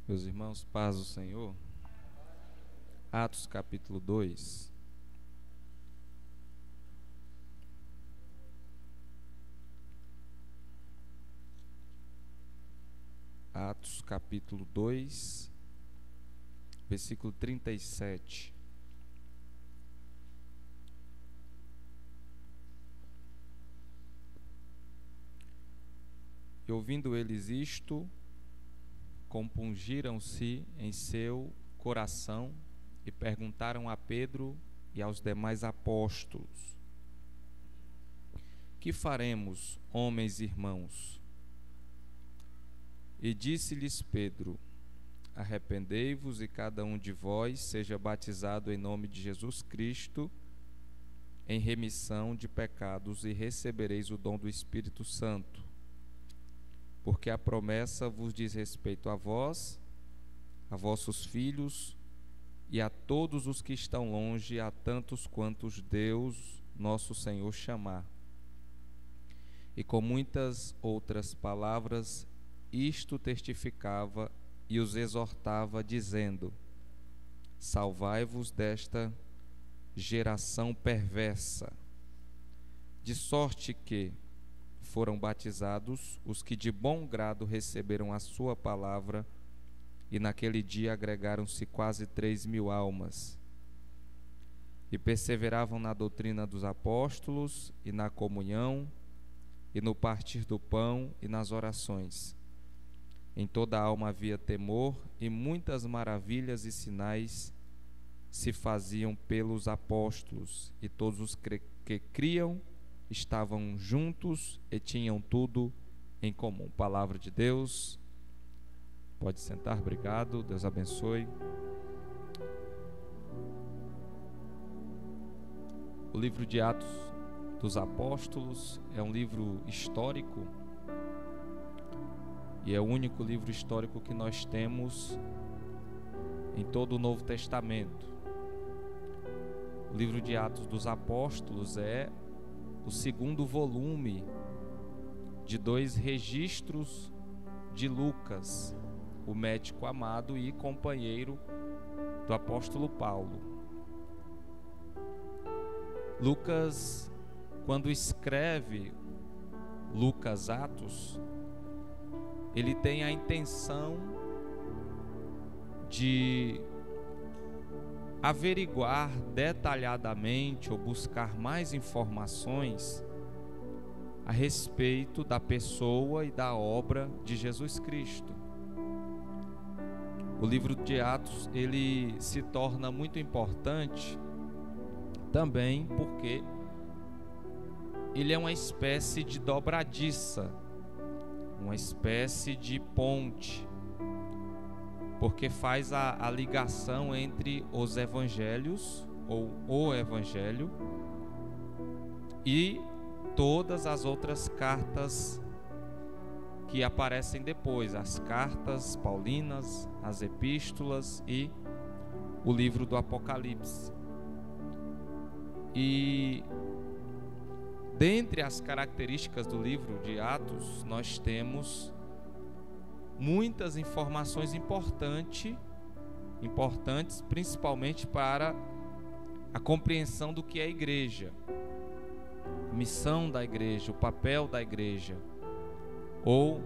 Meus irmãos, paz do Senhor. Atos capítulo 2. Atos capítulo 2, versículo 37. E ouvindo eles isto, compungiram-se em seu coração e perguntaram a Pedro e aos demais apóstolos: Que faremos, homens e irmãos? E disse-lhes Pedro: Arrependei-vos e cada um de vós seja batizado em nome de Jesus Cristo em remissão de pecados e recebereis o dom do Espírito Santo. Porque a promessa vos diz respeito a vós, a vossos filhos e a todos os que estão longe, a tantos quantos Deus, nosso Senhor, chamar. E com muitas outras palavras, isto testificava e os exortava, dizendo: Salvai-vos desta geração perversa. De sorte que foram batizados os que de bom grado receberam a sua palavra, e naquele dia agregaram-se quase 3.000 almas. E perseveravam na doutrina dos apóstolos, e na comunhão, e no partir do pão, e nas orações. Em toda a alma havia temor, e muitas maravilhas e sinais se faziam pelos apóstolos, e todos os que criam estavam juntos e tinham tudo em comum. Palavra de Deus. Pode sentar, obrigado, Deus abençoe. O livro de Atos dos Apóstolos é um livro histórico e é o único livro histórico que nós temos em todo o Novo Testamento. O livro de Atos dos Apóstolos é o segundo volume de 2 registros de Lucas, o médico amado e companheiro do apóstolo Paulo. Lucas, quando escreve Lucas Atos, ele tem a intenção de averiguar detalhadamente ou buscar mais informações a respeito da pessoa e da obra de Jesus Cristo. O livro de Atos, ele se torna muito importante também porque ele é uma espécie de dobradiça, uma espécie de ponte, porque faz a ligação entre os evangelhos, ou o evangelho, e todas as outras cartas que aparecem depois, as cartas paulinas, as epístolas e o livro do Apocalipse. E dentre as características do livro de Atos, nós temos muitas informações importantes, principalmente para a compreensão do que é a igreja, a missão da igreja, o papel da igreja, ou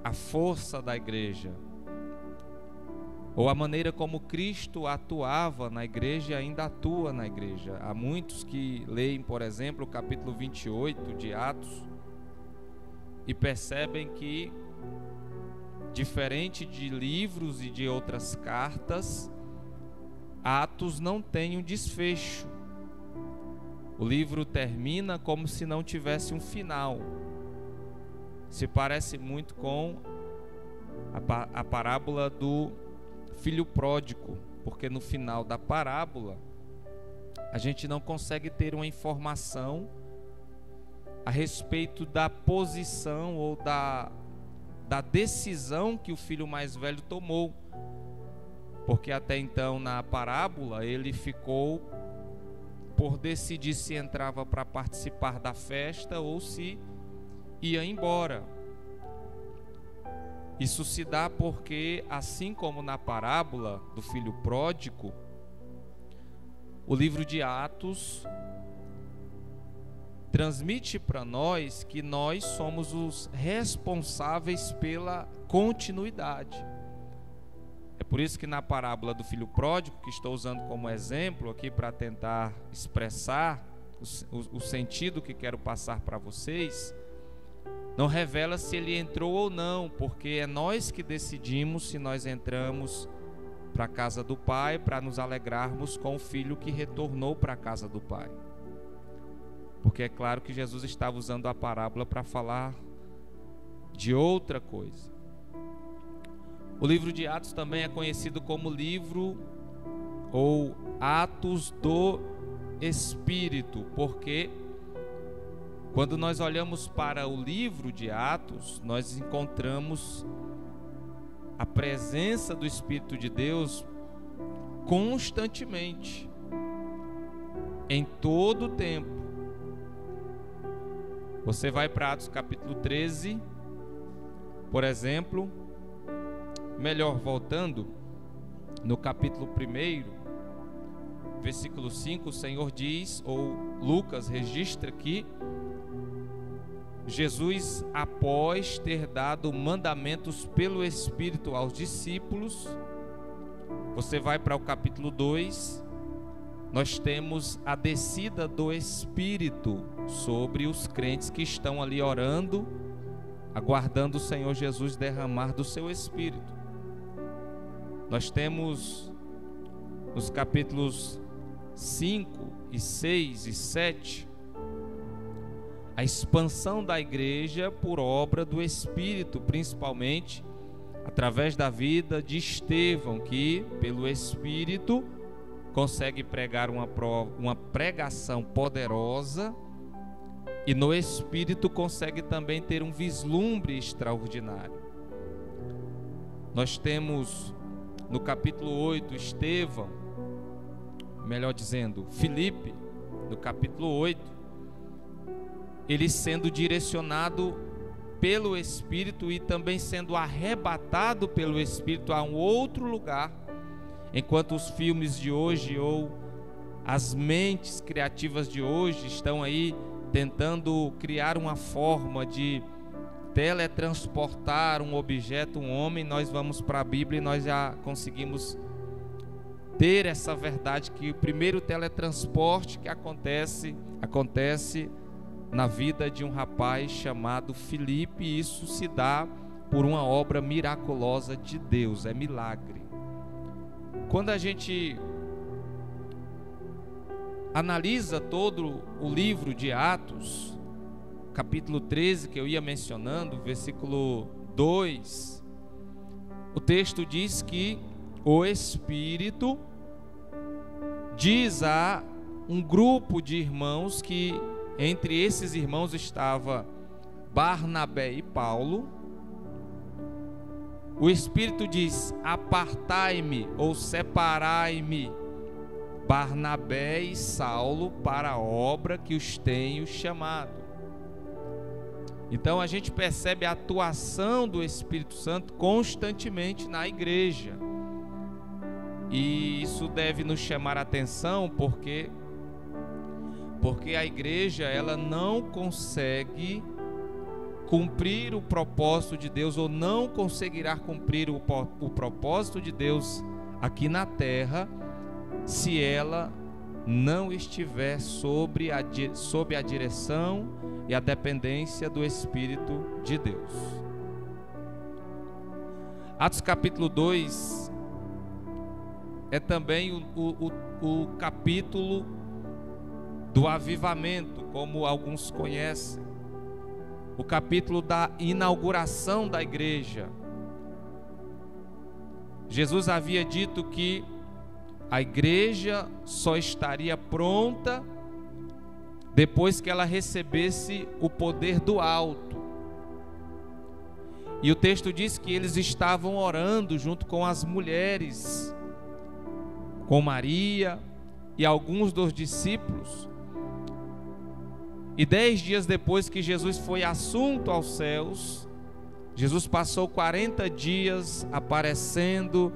a força da igreja, ou a maneira como Cristo atuava na igreja e ainda atua na igreja. Há muitos que leem, por exemplo, o capítulo 28 de Atos e percebem que, diferente de livros e de outras cartas, Atos não tem um desfecho. O livro termina como se não tivesse um final. Se parece muito com a parábola do filho pródigo, porque no final da parábola a gente não consegue ter uma informação a respeito da posição ou da decisão que o filho mais velho tomou, porque até então na parábola ele ficou por decidir se entrava para participar da festa ou se ia embora. Isso se dá porque, assim como na parábola do filho pródigo, o livro de Atos transmite para nós que nós somos os responsáveis pela continuidade. É por isso que na parábola do filho pródigo, que estou usando como exemplo aqui para tentar expressar o sentido que quero passar para vocês, não revela se ele entrou ou não, porque é nós que decidimos se nós entramos para a casa do Pai, para nos alegrarmos com o filho que retornou para a casa do Pai. Porque é claro que Jesus estava usando a parábola para falar de outra coisa. O livro de Atos também é conhecido como livro ou Atos do Espírito, porque quando nós olhamos para o livro de Atos, nós encontramos a presença do Espírito de Deus constantemente, em todo o tempo. Você vai para Atos capítulo 13, por exemplo, melhor, voltando, no capítulo 1, versículo 5, o Senhor diz, ou Lucas registra que Jesus, após ter dado mandamentos pelo Espírito aos discípulos, você vai para o capítulo 2, nós temos a descida do Espírito sobre os crentes que estão ali orando, aguardando o Senhor Jesus derramar do seu Espírito. Nós temos nos capítulos 5 e 6 e 7 a expansão da igreja por obra do Espírito, principalmente através da vida de Estevão, que pelo Espírito consegue pregar uma pregação poderosa e no Espírito consegue também ter um vislumbre extraordinário. Nós temos no capítulo 8 Estevão, melhor dizendo, Filipe, no capítulo 8, ele sendo direcionado pelo Espírito e também sendo arrebatado pelo Espírito a um outro lugar, enquanto os filmes de hoje ou as mentes criativas de hoje estão aí tentando criar uma forma de teletransportar um objeto, um homem, nós vamos para a Bíblia e nós já conseguimos ter essa verdade que o primeiro teletransporte que acontece na vida de um rapaz chamado Filipe, e isso se dá por uma obra miraculosa de Deus, é milagre. Quando a gente analisa todo o livro de Atos, capítulo 13, que eu ia mencionando, versículo 2, o texto diz que o Espírito diz a um grupo de irmãos que entre esses irmãos estava Barnabé e Paulo. O Espírito diz: apartai-me ou separai-me Barnabé e Saulo para a obra que os tenho chamado. Então a gente percebe a atuação do Espírito Santo constantemente na igreja. E isso deve nos chamar a atenção porque a igreja ela não consegue cumprir o propósito de Deus, ou não conseguirá cumprir o propósito de Deus aqui na terra, se ela não estiver sob a direção e a dependência do Espírito de Deus. Atos capítulo 2 é também o capítulo do avivamento, como alguns conhecem, o capítulo da inauguração da igreja. Jesus havia dito que a igreja só estaria pronta depois que ela recebesse o poder do alto. E o texto diz que eles estavam orando junto com as mulheres, com Maria e alguns dos discípulos. E 10 dias depois que Jesus foi assunto aos céus, Jesus passou 40 dias aparecendo,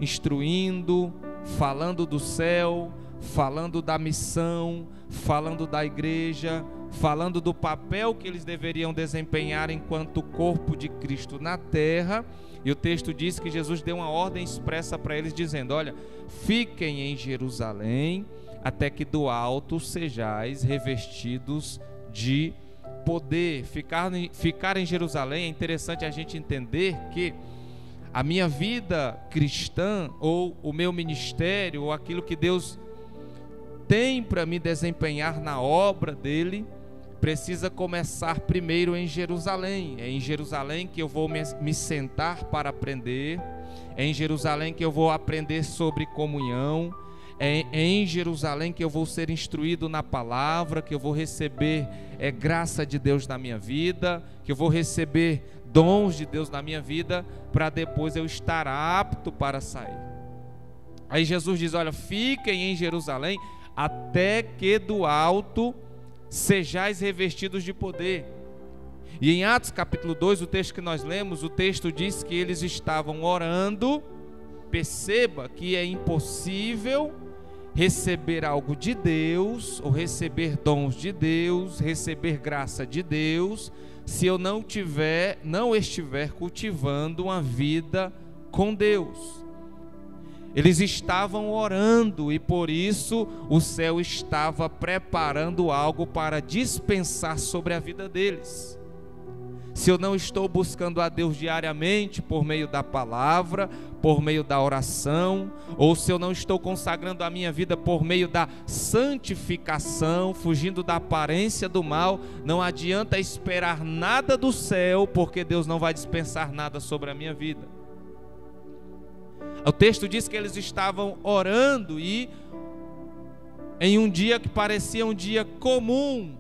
instruindo, falando do céu, falando da missão, falando da igreja, falando do papel que eles deveriam desempenhar enquanto corpo de Cristo na terra. E o texto diz que Jesus deu uma ordem expressa para eles, dizendo: olha, fiquem em Jerusalém até que do alto sejais revestidos de poder. Ficar em Jerusalém, é interessante a gente entender que a minha vida cristã, ou o meu ministério, ou aquilo que Deus tem para me desempenhar na obra dele, precisa começar primeiro em Jerusalém. É em Jerusalém que eu vou me sentar para aprender, é em Jerusalém que eu vou aprender sobre comunhão, é em Jerusalém que eu vou ser instruído na palavra, que eu vou receber graça de Deus na minha vida, que eu vou receber dons de Deus na minha vida, para depois eu estar apto para sair. Aí Jesus diz: olha, fiquem em Jerusalém até que do alto sejais revestidos de poder. E em Atos capítulo 2, o texto que nós lemos, o texto diz que eles estavam orando. Perceba que é impossível receber algo de Deus, ou receber dons de Deus, receber graça de Deus, se eu não estiver cultivando uma vida com Deus. Eles estavam orando e por isso o céu estava preparando algo para dispensar sobre a vida deles. Se eu não estou buscando a Deus diariamente por meio da palavra, por meio da oração, ou se eu não estou consagrando a minha vida por meio da santificação, fugindo da aparência do mal, não adianta esperar nada do céu, porque Deus não vai dispensar nada sobre a minha vida. O texto diz que eles estavam orando e em um dia que parecia um dia comum,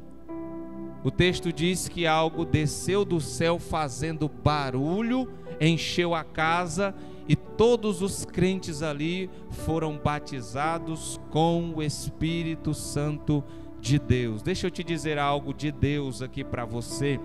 o texto diz que algo desceu do céu fazendo barulho, encheu a casa e todos os crentes ali foram batizados com o Espírito Santo de Deus. Deixa eu te dizer algo de Deus aqui para você.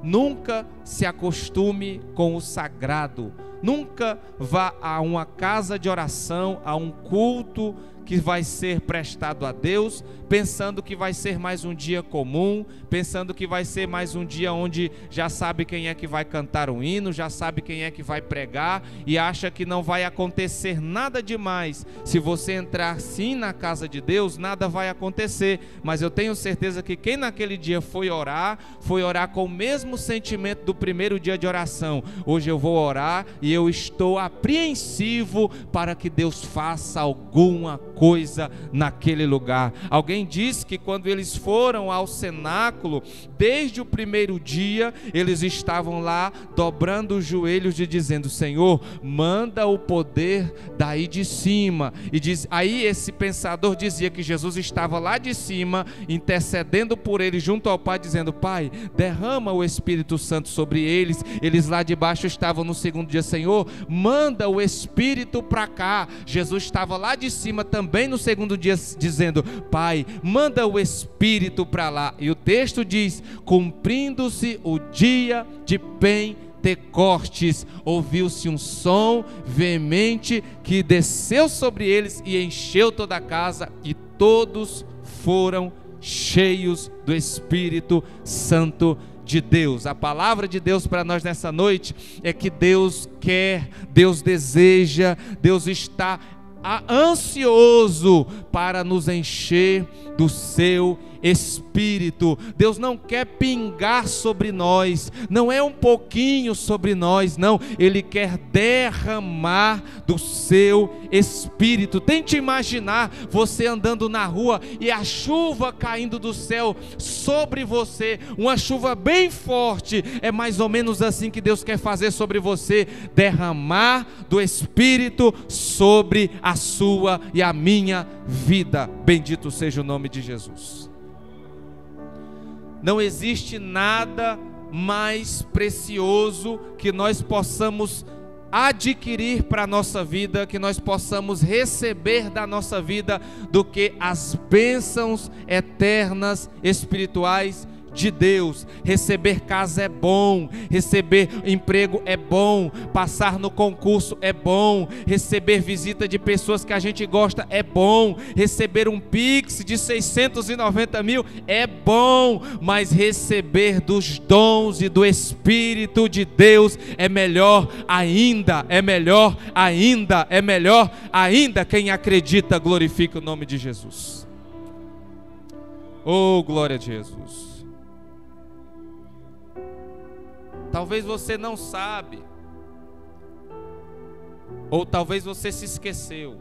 Nunca se acostume com o sagrado. Nunca vá a uma casa de oração, a um culto que vai ser prestado a Deus, pensando que vai ser mais um dia comum, pensando que vai ser mais um dia onde já sabe quem é que vai cantar um hino, já sabe quem é que vai pregar e acha que não vai acontecer nada demais. Se você entrar sim na casa de Deus, nada vai acontecer, mas eu tenho certeza que quem naquele dia foi orar com o mesmo sentimento do primeiro dia de oração. Hoje eu vou orar e eu estou apreensivo para que Deus faça alguma coisa naquele lugar. Alguém diz que quando eles foram ao cenáculo, desde o primeiro dia, eles estavam lá dobrando os joelhos e dizendo: Senhor, manda o poder daí de cima. E aí esse pensador dizia que Jesus estava lá de cima, intercedendo por eles junto ao Pai, dizendo: Pai, derrama o Espírito Santo sobre eles. Eles lá de baixo estavam no segundo dia: Senhor, manda o Espírito para cá. Jesus estava lá de cima também no segundo dia dizendo: Pai, manda o Espírito para lá. E o texto diz: cumprindo-se o dia de Pentecostes, ouviu-se um som veemente que desceu sobre eles e encheu toda a casa, e todos foram cheios do Espírito Santo de Deus. A palavra de Deus para nós nessa noite é que Deus quer, Deus deseja, Deus está ansioso para nos encher do seu Espírito. Deus não quer pingar sobre nós, não é um pouquinho sobre nós, não. Ele quer derramar do seu Espírito. Tente imaginar você andando na rua e a chuva caindo do céu sobre você, uma chuva bem forte. É mais ou menos assim que Deus quer fazer sobre você, derramar do Espírito sobre a sua e a minha vida. Bendito seja o nome de Jesus. Não existe nada mais precioso que nós possamos adquirir para a nossa vida, que nós possamos receber da nossa vida, do que as bênçãos eternas espirituais de Deus. Receber casa é bom, receber emprego é bom, passar no concurso é bom, receber visita de pessoas que a gente gosta é bom, receber um Pix de 690 mil é bom, mas receber dos dons e do Espírito de Deus é melhor ainda, é melhor ainda, é melhor ainda. Quem acredita, glorifica o nome de Jesus. Oh, glória a Jesus. Talvez você não sabe, ou talvez você se esqueceu.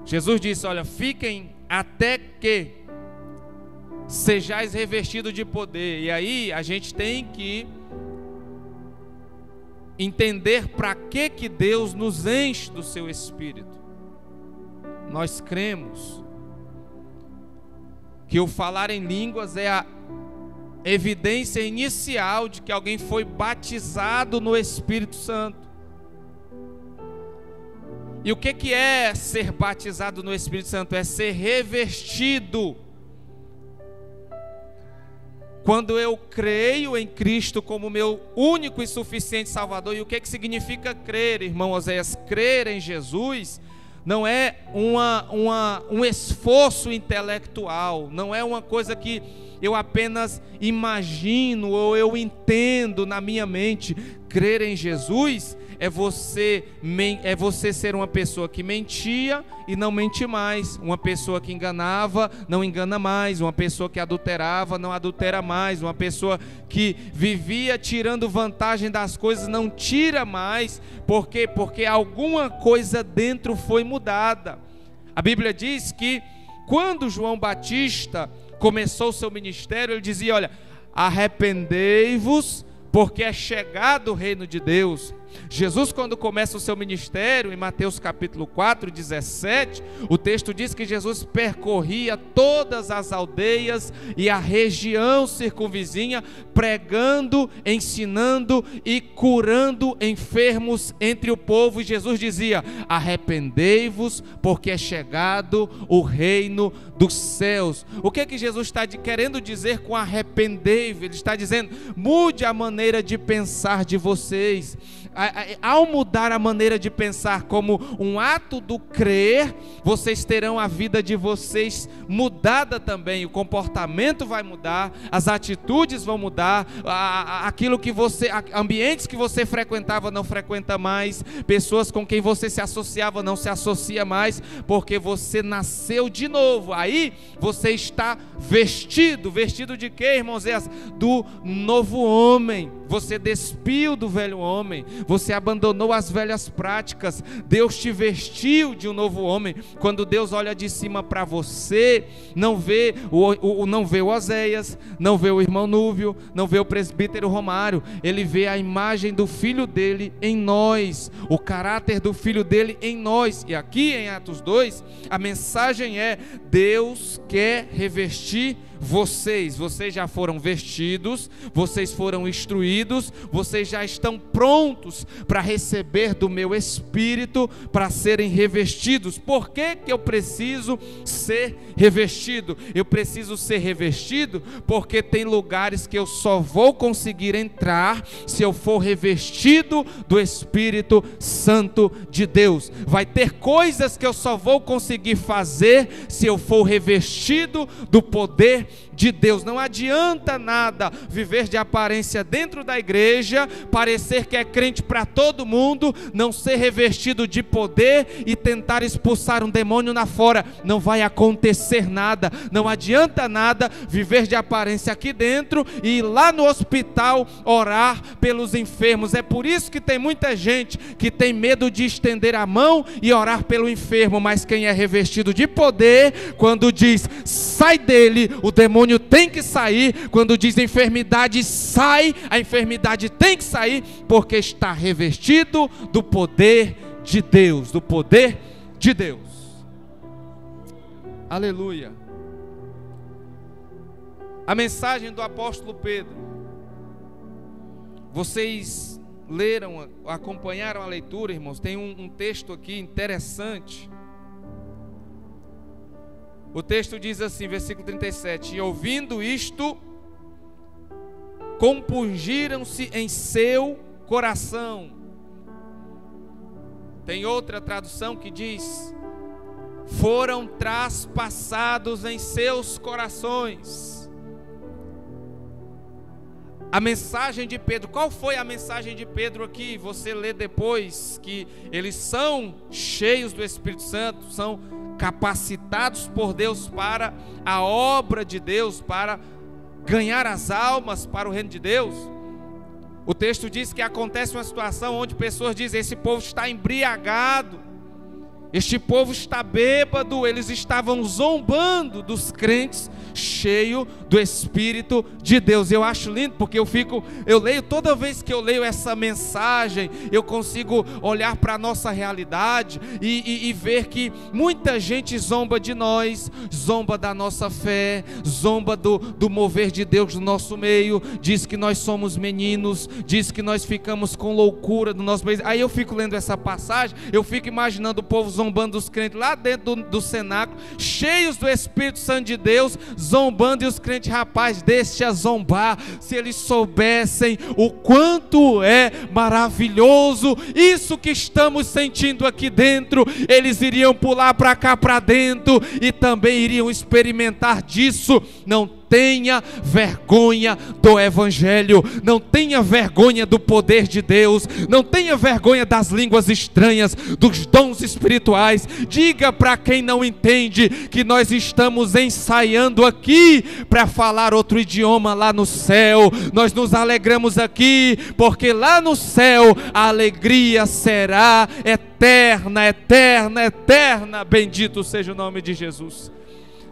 Jesus disse: olha, fiquem até que sejais revestidos de poder. E aí a gente tem que entender para que Deus nos enche do seu Espírito. Nós cremos que o falar em línguas é a evidência inicial de que alguém foi batizado no Espírito Santo. E o que é ser batizado no Espírito Santo? É ser revestido. Quando eu creio em Cristo como meu único e suficiente Salvador. E o que significa crer, irmão Oséias? Crer em Jesus não é um esforço intelectual, não é uma coisa que eu apenas imagino ou eu entendo na minha mente. Crer em Jesus é você ser uma pessoa que mentia e não mente mais, uma pessoa que enganava, não engana mais, uma pessoa que adulterava, não adultera mais, uma pessoa que vivia tirando vantagem das coisas, não tira mais. Por quê? Porque alguma coisa dentro foi mudada. A Bíblia diz que quando João Batista começou o seu ministério, ele dizia: olha, arrependei-vos, porque é chegado o reino de Deus. Jesus, quando começa o seu ministério, em Mateus capítulo 4, 17, o texto diz que Jesus percorria todas as aldeias e a região circunvizinha, pregando, ensinando e curando enfermos entre o povo. E Jesus dizia: arrependei-vos, porque é chegado o reino dos céus. O que Jesus está querendo dizer com arrependei-vos? Ele está dizendo: mude a maneira de pensar de vocês. Ao mudar a maneira de pensar como um ato do crer, vocês terão a vida de vocês mudada também. O comportamento vai mudar, as atitudes vão mudar, aquilo que ambientes que você frequentava não frequenta mais, pessoas com quem você se associava não se associa mais, porque você nasceu de novo. Aí você está vestido de quê, irmãos? Do novo homem. Você despiu do velho homem, você abandonou as velhas práticas, Deus te vestiu de um novo homem. Quando Deus olha de cima para você, não vê o Oséias, não vê o irmão Núvio, não vê o presbítero Romário, ele vê a imagem do Filho dele em nós, o caráter do Filho dele em nós. E aqui em Atos 2, a mensagem é: Deus quer revestir vocês já foram vestidos, vocês foram instruídos, vocês já estão prontos para receber do meu Espírito, para serem revestidos. Por que eu preciso ser revestido? Eu preciso ser revestido porque tem lugares que eu só vou conseguir entrar se eu for revestido do Espírito Santo de Deus. Vai ter coisas que eu só vou conseguir fazer se eu for revestido do poder de Deus. Não adianta nada viver de aparência dentro da igreja, parecer que é crente para todo mundo, não ser revestido de poder e tentar expulsar um demônio na fora. Não vai acontecer nada. Não adianta nada viver de aparência aqui dentro e ir lá no hospital orar pelos enfermos. É por isso que tem muita gente que tem medo de estender a mão e orar pelo enfermo, mas quem é revestido de poder, quando diz sai dele, o demônio tem que sair. Quando diz enfermidade sai, a enfermidade tem que sair, porque está revestido do poder de Deus, do poder de Deus. Aleluia. A mensagem do apóstolo Pedro, vocês leram, acompanharam a leitura, irmãos? Tem um texto aqui interessante. O texto diz assim, versículo 37: e ouvindo isto, compungiram-se em seu coração. Tem outra tradução que diz: foram traspassados em seus corações. A mensagem de Pedro, qual foi a mensagem de Pedro aqui? Você lê depois que eles são cheios do Espírito Santo, são capacitados por Deus para a obra de Deus, para ganhar as almas para o reino de Deus. O texto diz que acontece uma situação onde pessoas dizem: esse povo está embriagado, este povo está bêbado. Eles estavam zombando dos crentes cheio do Espírito de Deus. Eu acho lindo, porque eu leio, toda vez que eu leio essa mensagem, eu consigo olhar para a nossa realidade e ver que muita gente zomba de nós, zomba da nossa fé, zomba do mover de Deus no nosso meio, diz que nós somos meninos, diz que nós ficamos com loucura no nosso meio. Aí eu fico lendo essa passagem, eu fico imaginando o povo zombando dos crentes lá dentro do cenáculo, cheios do Espírito Santo de Deus, zombando, e os crentes: rapaz, deixa zombar, se eles soubessem o quanto é maravilhoso isso que estamos sentindo aqui dentro, eles iriam pular para cá para dentro e também iriam experimentar disso. Não tenha vergonha do Evangelho, não tenha vergonha do poder de Deus, não tenha vergonha das línguas estranhas, dos dons espirituais. Diga para quem não entende que nós estamos ensaiando aqui para falar outro idioma lá no céu. Nós nos alegramos aqui, porque lá no céu a alegria será eterna, eterna, eterna. Bendito seja o nome de Jesus.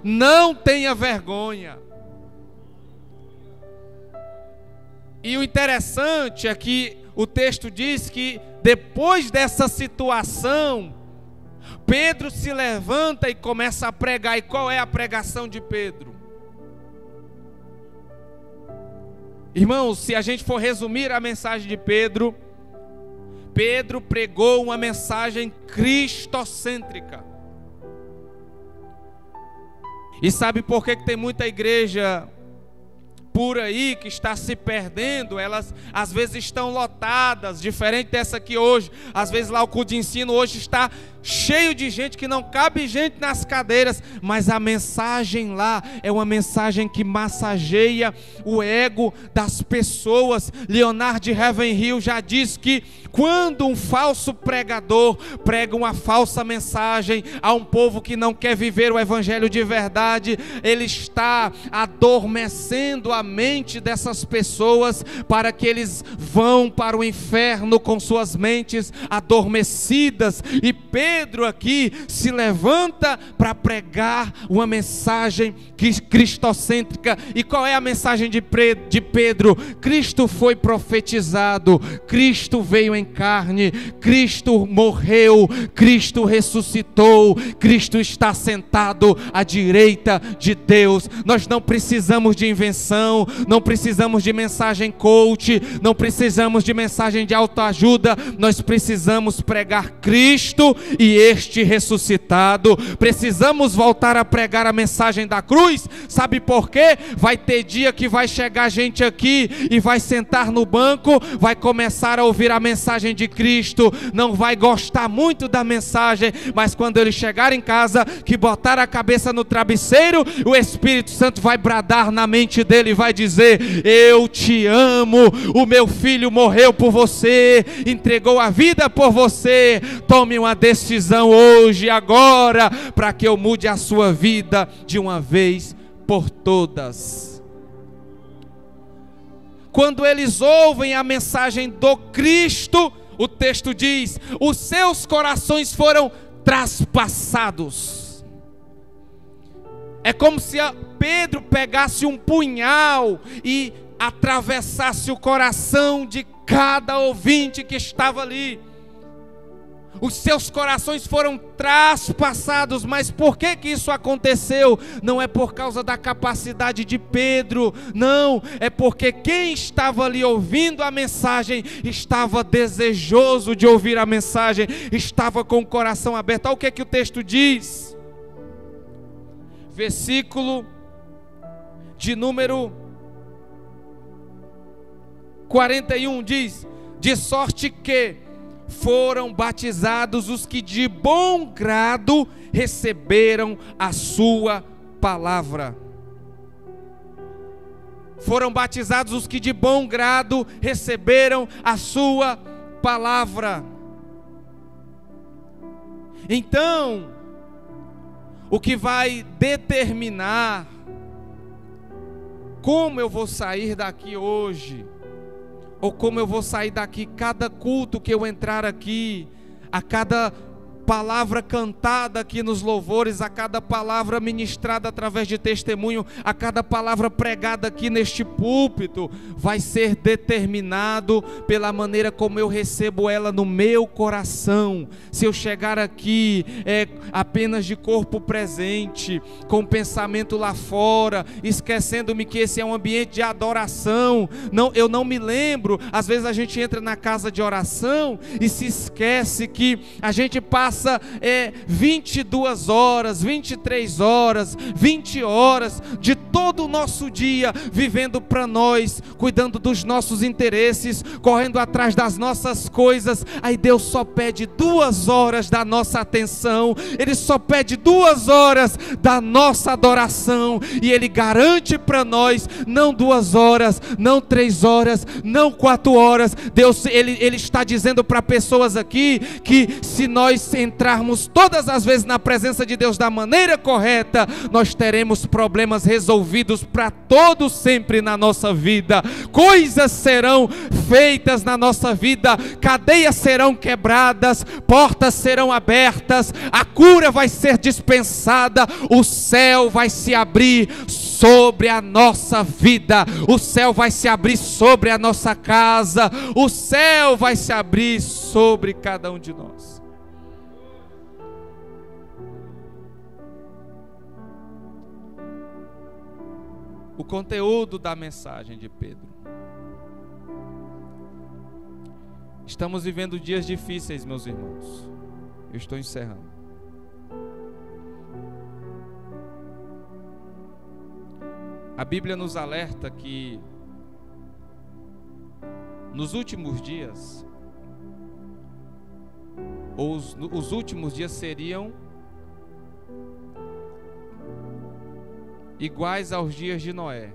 Não tenha vergonha. E o interessante é que o texto diz que depois dessa situação, Pedro se levanta e começa a pregar. E qual é a pregação de Pedro? Irmãos, se a gente for resumir a mensagem de Pedro, Pedro pregou uma mensagem cristocêntrica. E sabe por que tem muita igreja por aí que está se perdendo? Elas às vezes estão lotadas, diferente dessa aqui hoje. Às vezes lá o culto de ensino hoje está cheio de gente, que não cabe gente nas cadeiras, mas a mensagem lá é uma mensagem que massageia o ego das pessoas. Leonard Ravenhill já diz que quando um falso pregador prega uma falsa mensagem a um povo que não quer viver o evangelho de verdade, ele está adormecendo a mente dessas pessoas para que eles vão para o inferno com suas mentes adormecidas. E Pedro aqui se levanta para pregar uma mensagem cristocêntrica. E qual é a mensagem de Pedro? Cristo foi profetizado, Cristo veio em carne, Cristo morreu, Cristo ressuscitou, Cristo está sentado à direita de Deus. Nós não precisamos de invenção, não precisamos de mensagem coach, não precisamos de mensagem de autoajuda. Nós precisamos pregar Cristo e este ressuscitado. Precisamos voltar a pregar a mensagem da cruz. Sabe por quê? Vai ter dia que vai chegar gente aqui e vai sentar no banco, vai começar a ouvir a mensagem de Cristo, não vai gostar muito da mensagem, mas quando ele chegar em casa, que botar a cabeça no travesseiro, o Espírito Santo vai bradar na mente dele e vai dizer: eu te amo, o meu filho morreu por você, entregou a vida por você, tome uma decisão hoje, agora, para que eu mude a sua vida de uma vez por todas. Quando eles ouvem a mensagem do Cristo, o texto diz: os seus corações foram traspassados. É como se Pedro pegasse um punhal e atravessasse o coração de cada ouvinte que estava ali. Os seus corações foram traspassados. Mas por que isso aconteceu? Não é por causa da capacidade de Pedro, não, é porque quem estava ali ouvindo a mensagem estava desejoso de ouvir a mensagem, estava com o coração aberto. Olha o que o texto diz, versículo de número 41 diz: de sorte que foram batizados os que de bom grado receberam a sua palavra. Foram batizados os que de bom grado receberam a sua palavra. Então, o que vai determinar como eu vou sair daqui hoje, ou como eu vou sair daqui cada culto que eu entrar aqui, a cada palavra cantada aqui nos louvores, a cada palavra ministrada através de testemunho, a cada palavra pregada aqui neste púlpito, vai ser determinado pela maneira como eu recebo ela no meu coração. Se eu chegar aqui apenas de corpo presente, com pensamento lá fora, esquecendo-me que esse é um ambiente de adoração, eu não me lembro. Às vezes a gente entra na casa de oração e se esquece que a gente passa 22 horas, 23 horas, 20 horas de todo o nosso dia vivendo para nós, cuidando dos nossos interesses, correndo atrás das nossas coisas. Aí Deus só pede 2 horas da nossa atenção, Ele só pede 2 horas da nossa adoração, e Ele garante para nós, não 2 horas, não 3 horas, não 4 horas. Deus, Ele está dizendo para pessoas aqui que se nós entrarmos todas as vezes na presença de Deus da maneira correta, nós teremos problemas resolvidos para todo sempre na nossa vida. Coisas serão feitas na nossa vida, cadeias serão quebradas, portas serão abertas, a cura vai ser dispensada, o céu vai se abrir sobre a nossa vida, o céu vai se abrir sobre a nossa casa, o céu vai se abrir sobre cada um de nós. O conteúdo da mensagem de Pedro. Estamos vivendo dias difíceis, meus irmãos. Eu estou encerrando. A Bíblia nos alerta que nos últimos dias, os últimos dias seriam iguais aos dias de Noé.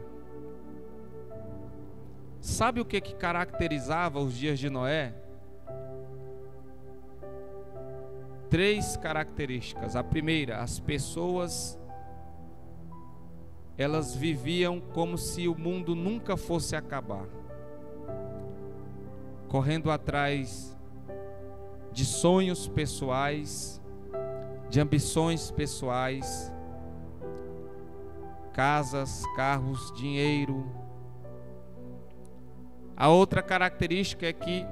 Sabe o que caracterizava os dias de Noé? 3 características. A primeira, as pessoas, elas viviam como se o mundo nunca fosse acabar, correndo atrás de sonhos pessoais, de ambições pessoais, casas, carros, dinheiro. A outra característica é que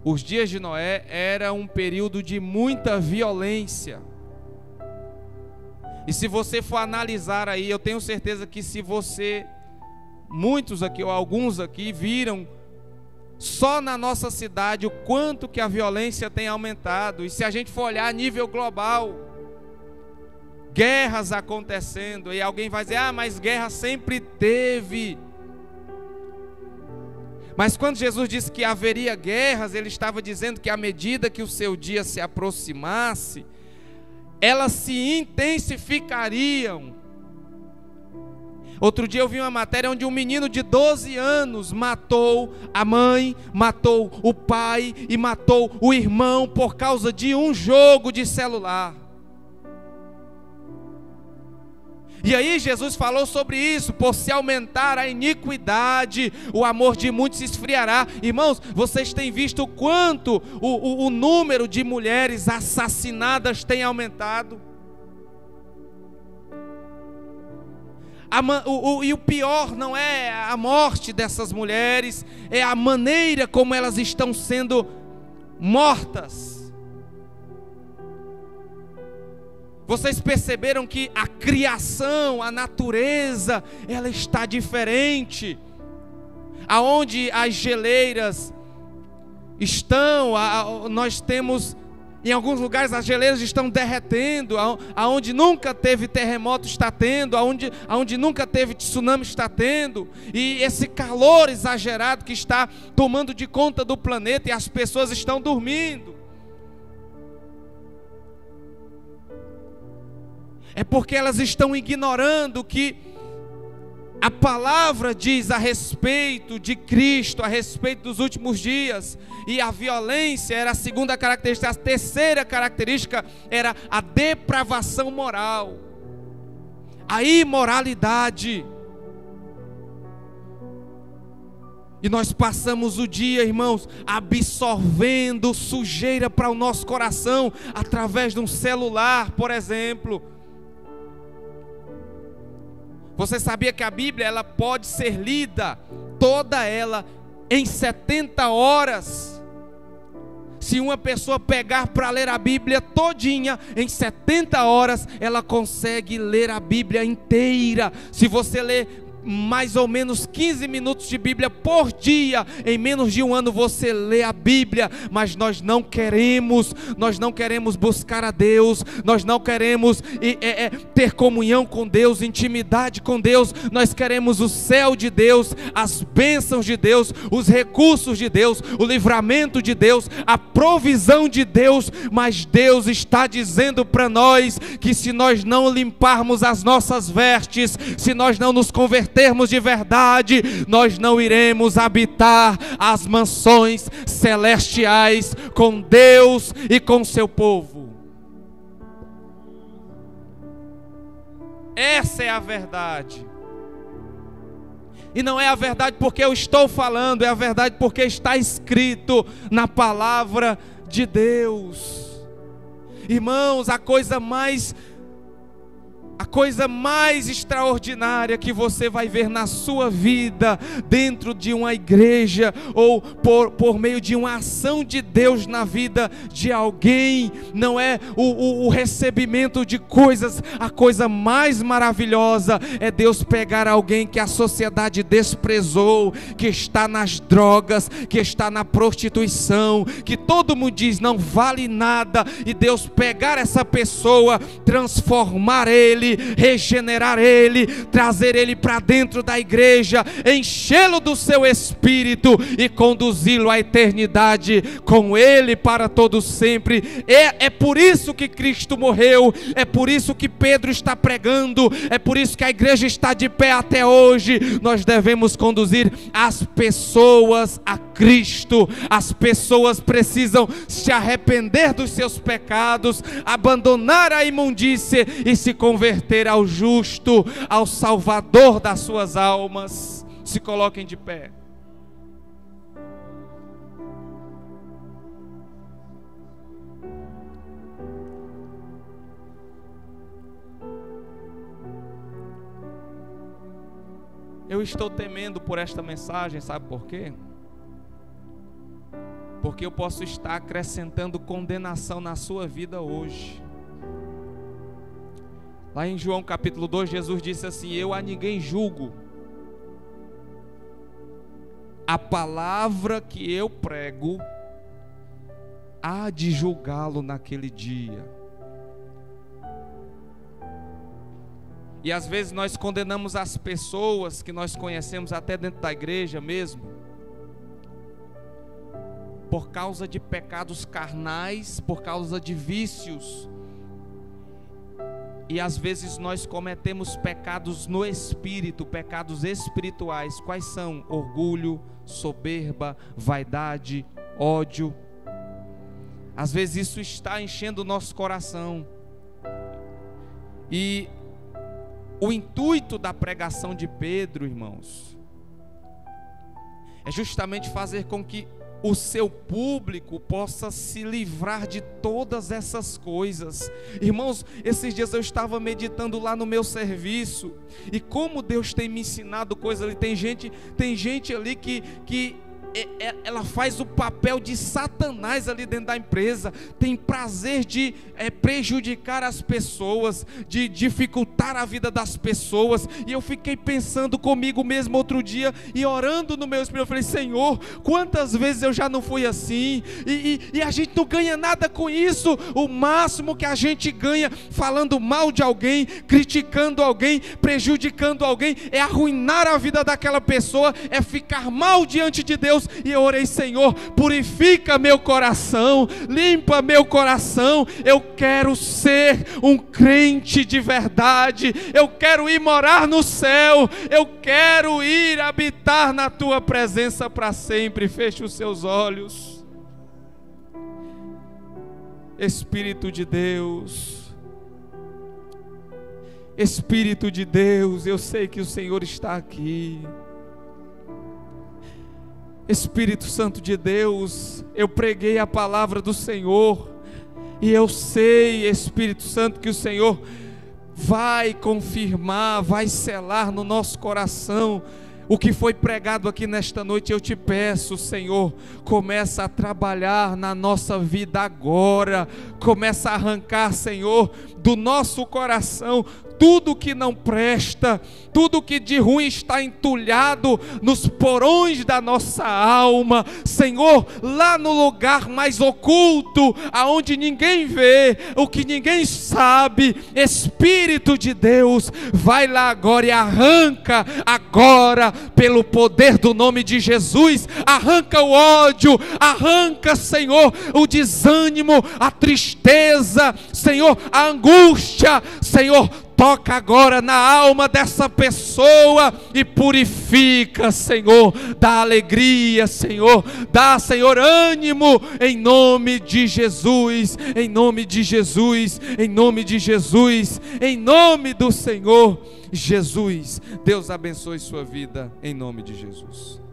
os dias de Noé era um período de muita violência. E se você for analisar aí, eu tenho certeza que muitos aqui ou alguns aqui viram só na nossa cidade o quanto que a violência tem aumentado. E se a gente for olhar a nível global, guerras acontecendo, e alguém vai dizer: mas guerra sempre teve. Mas quando Jesus disse que haveria guerras, Ele estava dizendo que à medida que o seu dia se aproximasse, elas se intensificariam. Outro dia eu vi uma matéria onde um menino de 12 anos matou a mãe, matou o pai e matou o irmão por causa de um jogo de celular. E aí Jesus falou sobre isso: por se aumentar a iniquidade, o amor de muitos se esfriará. Irmãos, vocês têm visto o quanto o número de mulheres assassinadas tem aumentado? E o pior não é a morte dessas mulheres, é a maneira como elas estão sendo mortas. Vocês perceberam que a criação, a natureza, ela está diferente. Aonde as geleiras estão, nós temos Em alguns lugares as geleiras estão derretendo, aonde nunca teve terremoto está tendo, aonde nunca teve tsunami está tendo, e esse calor exagerado que está tomando de conta do planeta, e as pessoas estão dormindo. É porque elas estão ignorando que a palavra diz a respeito de Cristo, a respeito dos últimos dias. E a violência era a segunda característica. A terceira característica era a depravação moral, a imoralidade. E nós passamos o dia, irmãos, absorvendo sujeira para o nosso coração, através de um celular, por exemplo. Você sabia que a Bíblia ela pode ser lida, toda ela, em 70 horas? Se uma pessoa pegar para ler a Bíblia todinha, em 70 horas, ela consegue ler a Bíblia inteira. Se você ler mais ou menos 15 minutos de Bíblia por dia, em menos de um ano você lê a Bíblia. Mas nós não queremos buscar a Deus, nós não queremos ter comunhão com Deus, intimidade com Deus. Nós queremos o céu de Deus, as bênçãos de Deus, os recursos de Deus, o livramento de Deus, a provisão de Deus. Mas Deus está dizendo para nós que se nós não limparmos as nossas vestes, se nós não nos convertermos de verdade, nós não iremos habitar as mansões celestiais com Deus e com seu povo. Essa é a verdade. E não é a verdade porque eu estou falando, é a verdade porque está escrito na palavra de Deus. Irmãos, a coisa mais extraordinária que você vai ver na sua vida, dentro de uma igreja, ou por meio de uma ação de Deus na vida de alguém, não é o recebimento de coisas. A coisa mais maravilhosa é Deus pegar alguém que a sociedade desprezou, que está nas drogas, que está na prostituição, que todo mundo diz não vale nada, e Deus pegar essa pessoa, transformar ele, regenerar ele, trazer ele para dentro da igreja, enchê-lo do seu espírito e conduzi-lo à eternidade com ele para todo sempre. É por isso que Cristo morreu, é por isso que Pedro está pregando, é por isso que a igreja está de pé até hoje. Nós devemos conduzir as pessoas a Cristo. As pessoas precisam se arrepender dos seus pecados, abandonar a imundícia e se converter ao justo, ao Salvador das suas almas. Se coloquem de pé. Eu estou temendo por esta mensagem, sabe por quê? Porque eu posso estar acrescentando condenação na sua vida hoje. Lá em João capítulo 2, Jesus disse assim: eu a ninguém julgo. A palavra que eu prego há de julgá-lo naquele dia. E às vezes nós condenamos as pessoas que nós conhecemos, até dentro da igreja mesmo, por causa de pecados carnais, por causa de vícios. E às vezes nós cometemos pecados no espírito, pecados espirituais. Quais são? Orgulho, soberba, vaidade, ódio. Às vezes isso está enchendo o nosso coração. E o intuito da pregação de Pedro, irmãos, é justamente fazer com que o seu público possa se livrar de todas essas coisas. Irmãos, esses dias eu estava meditando lá no meu serviço, e como Deus tem me ensinado coisas ali. Tem gente ali que ela faz o papel de Satanás ali dentro da empresa, tem prazer de prejudicar as pessoas, de dificultar a vida das pessoas. E eu fiquei pensando comigo mesmo outro dia e orando no meu espírito, eu falei: Senhor, quantas vezes eu já não fui assim, e a gente não ganha nada com isso. O máximo que a gente ganha falando mal de alguém, criticando alguém, prejudicando alguém, é arruinar a vida daquela pessoa, é ficar mal diante de Deus. E eu orei: Senhor, purifica meu coração, limpa meu coração. Eu quero ser um crente de verdade, eu quero ir morar no céu, eu quero ir habitar na tua presença para sempre. Feche os seus olhos. Espírito de Deus, Espírito de Deus, eu sei que o Senhor está aqui. Espírito Santo de Deus, eu preguei a palavra do Senhor, e eu sei, Espírito Santo, que o Senhor vai confirmar, vai selar no nosso coração o que foi pregado aqui nesta noite. Eu te peço, Senhor, começa a trabalhar na nossa vida agora, começa a arrancar, Senhor, do nosso coração tudo que não presta, tudo que de ruim está entulhado nos porões da nossa alma, Senhor, lá no lugar mais oculto, aonde ninguém vê, o que ninguém sabe. Espírito de Deus, vai lá agora e arranca agora, pelo poder do nome de Jesus, arranca o ódio, arranca, Senhor, o desânimo, a tristeza, Senhor, a angústia, Senhor. Toca agora na alma dessa pessoa e purifica, Senhor. Dá alegria, Senhor. Dá, Senhor, ânimo, em nome de Jesus, em nome de Jesus, em nome de Jesus, em nome do Senhor Jesus. Deus abençoe sua vida, em nome de Jesus.